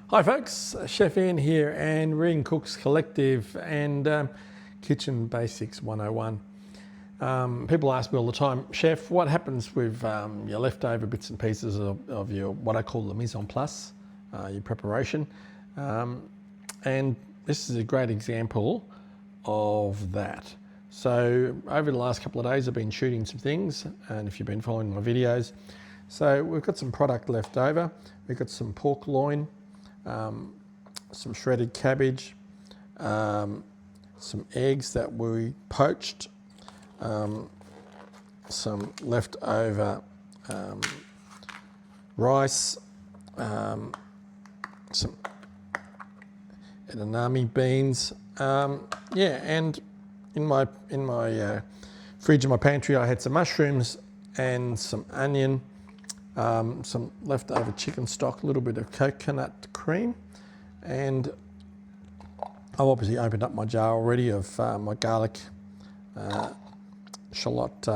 Hi folks, Chef Ian here and Reading Cooks Collective and Kitchen Basics 101. People ask me all the time, Chef, what happens with your leftover bits and pieces of your, what I call the mise en place, your preparation? And this is a great example of that. So over the last couple of days I've been shooting some things, and if you've been following my videos, so we've got some product left over. We've got some pork loin, some shredded cabbage, some eggs that we poached, some leftover rice, some edamame beans, and in my fridge in my pantry I had some mushrooms and some onion, some leftover chicken stock, a little bit of coconut cream, and I've obviously opened up my jar already of my garlic shallot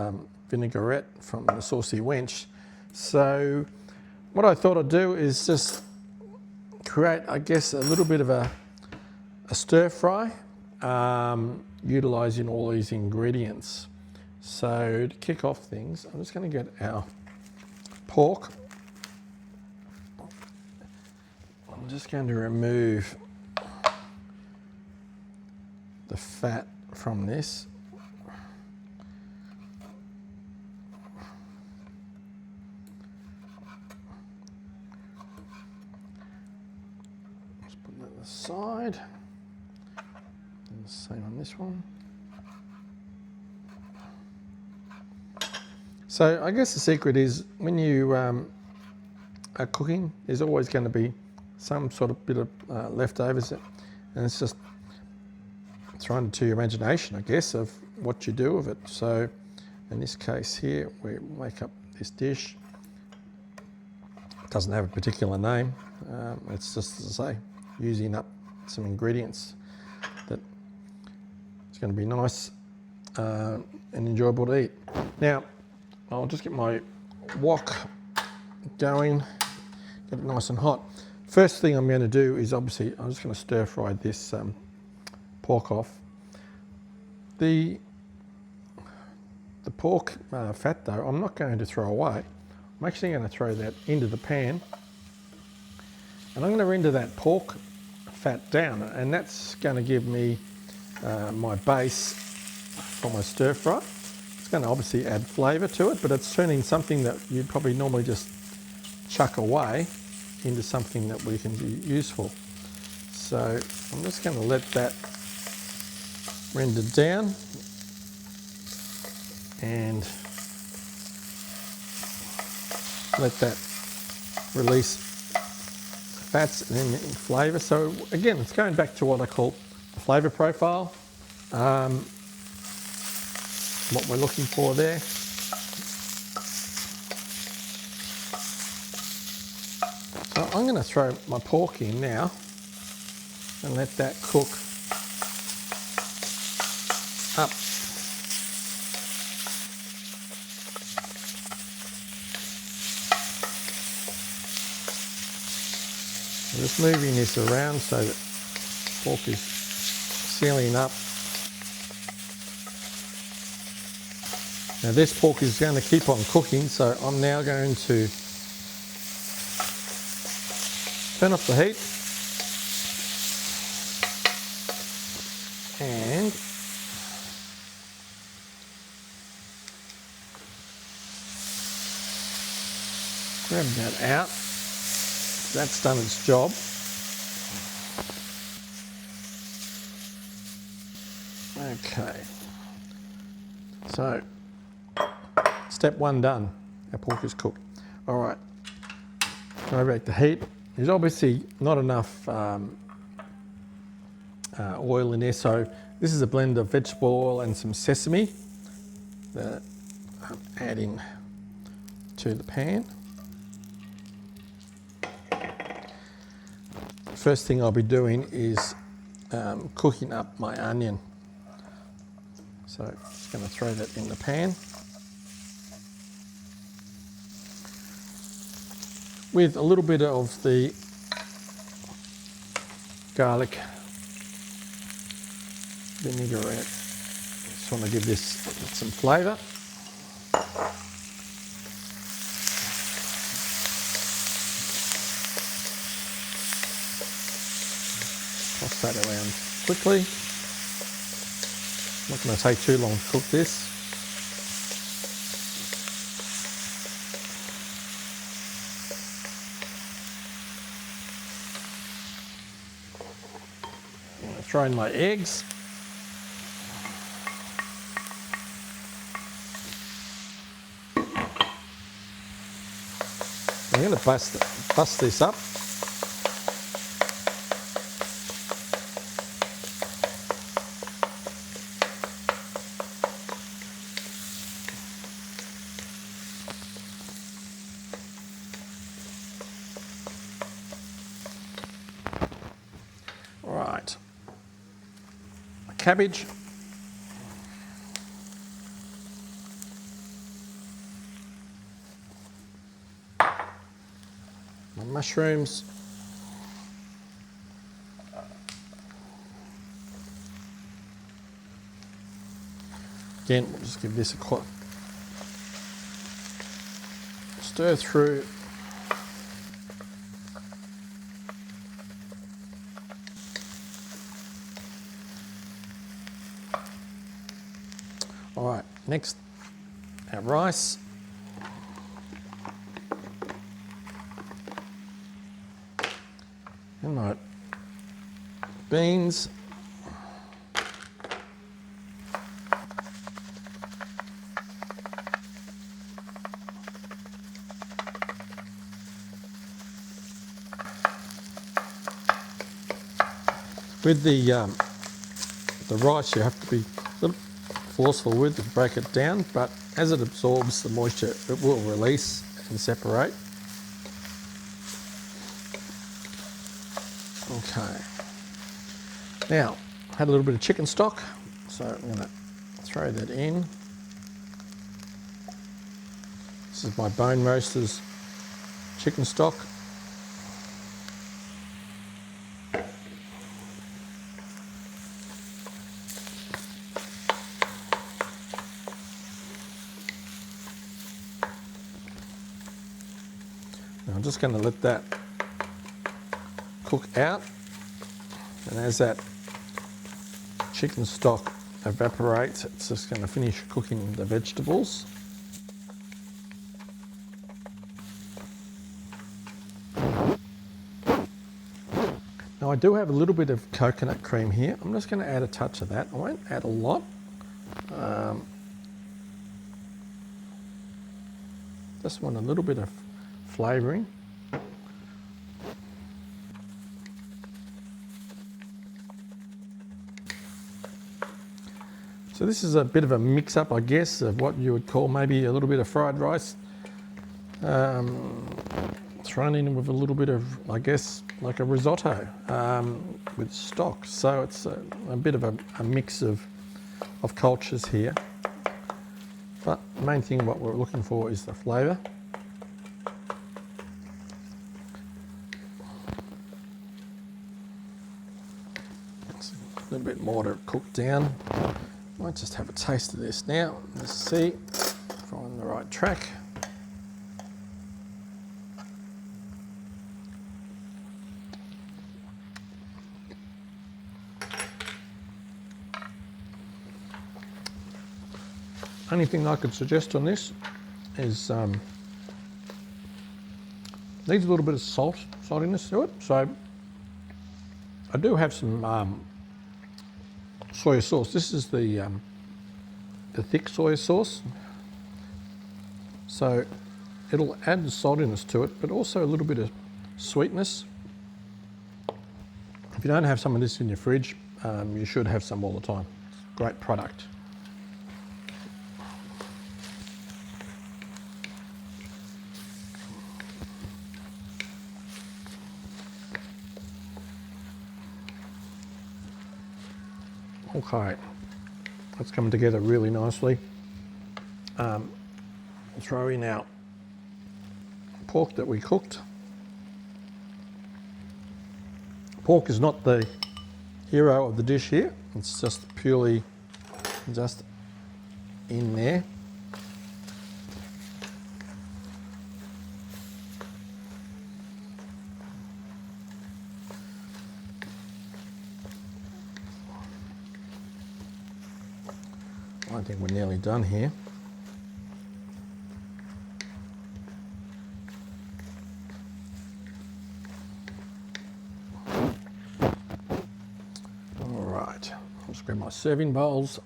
vinaigrette from the Saucy Wench. So what I thought I'd do is just create, I guess, a little bit of a stir fry, utilising all these ingredients. So to kick off things, I'm just going to get our pork. I'm just going to remove the fat from this. Let's put that aside. And the same on this one. So I guess the secret is when you are cooking, there's always going to be some sort of bit of leftovers, and it's just thrown to your imagination, I guess, of what you do with it. So in this case here, we make up this dish. It doesn't have a particular name. It's just, as I say, using up some ingredients that it's going to be nice and enjoyable to eat. Now, I'll just get my wok going, get it nice and hot. First thing I'm going to do is obviously I'm just going to stir fry this pork off. The pork fat though, I'm not going to throw away. I'm actually going to throw that into the pan, and I'm going to render that pork fat down, and that's going to give me my base for my stir fry. It's going to obviously add flavour to it, but it's turning something that you'd probably normally just chuck away into something that we can be useful. So I'm just going to let that render down and let that release fats and then flavour. So again, it's going back to what I call the flavour profile. What we're looking for there. So I'm going to throw my pork in now and let that cook up. I'm just moving this around so that pork is sealing up. Now this pork is going to keep on cooking, so I'm now going to turn off the heat and grab that out. That's done its job. Okay, so step one done. Our pork is cooked. All right, go back to heat. There's obviously not enough oil in there, so this is a blend of vegetable oil and some sesame that I'm adding to the pan. First thing I'll be doing is cooking up my onion. So I'm just going to throw that in the pan. with a little bit of the garlic, vinaigrette. Just want to give this some flavour. Toss that around quickly. Not going to take too long to cook this. I'm going to throw in my eggs. I'm going to bust this up. All right, cabbage. My mushrooms. Again, we'll just give this a stir through. All right, next, our rice. And my beans. With the rice, you have to be a little forceful with to break it down, but as it absorbs the moisture, it will release and separate. Okay. Now, I had a little bit of chicken stock, so I'm going to throw that in. This is my Bone Roasters chicken stock. Now I'm just going to let that cook out, and as that chicken stock evaporates, it's just going to finish cooking the vegetables. Now I do have a little bit of coconut cream here. I'm just going to add a touch of that. I won't add a lot. Just want a little bit of flavouring. So this is a bit of a mix-up, I guess, of what you would call maybe a little bit of fried rice, thrown in with a little bit of, I guess, like a risotto with stock. So it's a bit of a mix of cultures here. But the main thing what we're looking for is the flavour. A little bit more to cook down. Might just have a taste of this now. Let's see if I'm on the right track. Only thing I could suggest on this is needs a little bit of saltiness to it. So I do have some soy sauce. This is the thick soy sauce. So it'll add the saltiness to it, but also a little bit of sweetness. If you don't have some of this in your fridge, you should have some all the time. It's a great product. Okay, that's coming together really nicely. We'll throw in our pork that we cooked. pork is not the hero of the dish here. It's just purely just in there. I think we're nearly done here. All right, I'll just grab my serving bowls.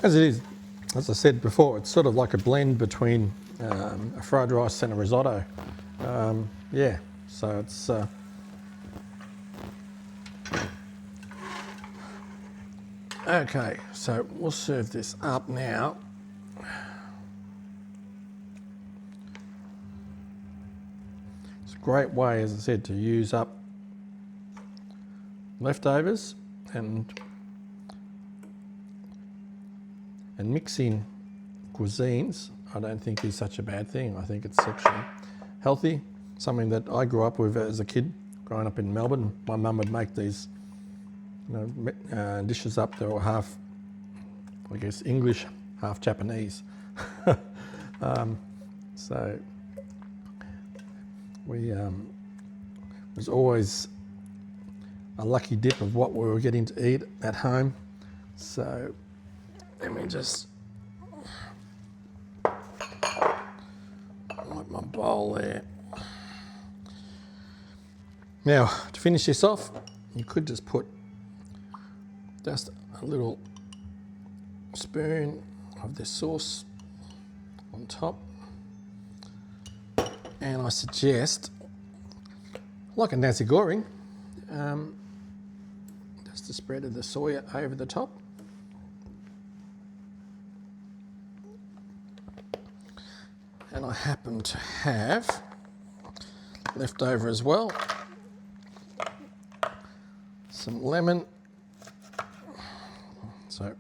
As it is, as I said before, it's sort of like a blend between a fried rice and a risotto. Yeah, so it's okay, so we'll serve this up now. It's a great way, as I said, to use up leftovers and mixing cuisines. I don't think is such a bad thing. I think it's actually healthy. Something that I grew up with as a kid, growing up in Melbourne. My mum would make these, dishes up. They were half, I guess, English, half Japanese. So we was always a lucky dip of what we were getting to eat at home. So let me just wipe my bowl there. Now, to finish this off, you could just put just a little spoon of this sauce on top. And I suggest, like a nasi goreng, just a spread of the soya over the top. And I happen to have leftover as well, some lemon. So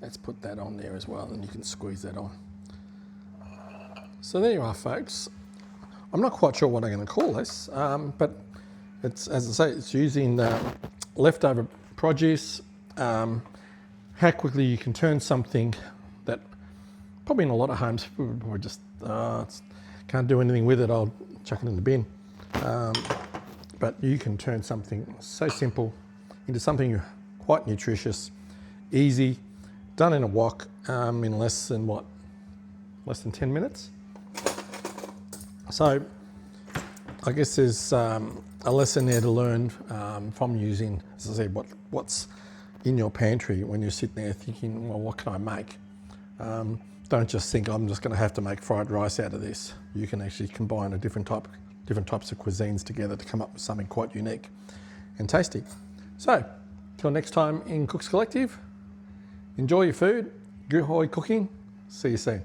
let's put that on there as well, and you can squeeze that on. So there you are, folks. I'm not quite sure what I'm going to call this, but it's, as I say, it's using leftover produce. How quickly you can turn something that probably in a lot of homes people would probably just can't do anything with it, I'll chuck it in the bin. But you can turn something so simple into something quite nutritious, easy, done in a wok in less than 10 minutes. So I guess there's a lesson there to learn from using, as I said, what's in your pantry when you're sitting there thinking, well, what can I make? Don't just think I'm just going to have to make fried rice out of this. You can actually combine different types of cuisines together to come up with something quite unique and tasty. So, till next time in Cooks Collective, enjoy your food, good hoy cooking, see you soon.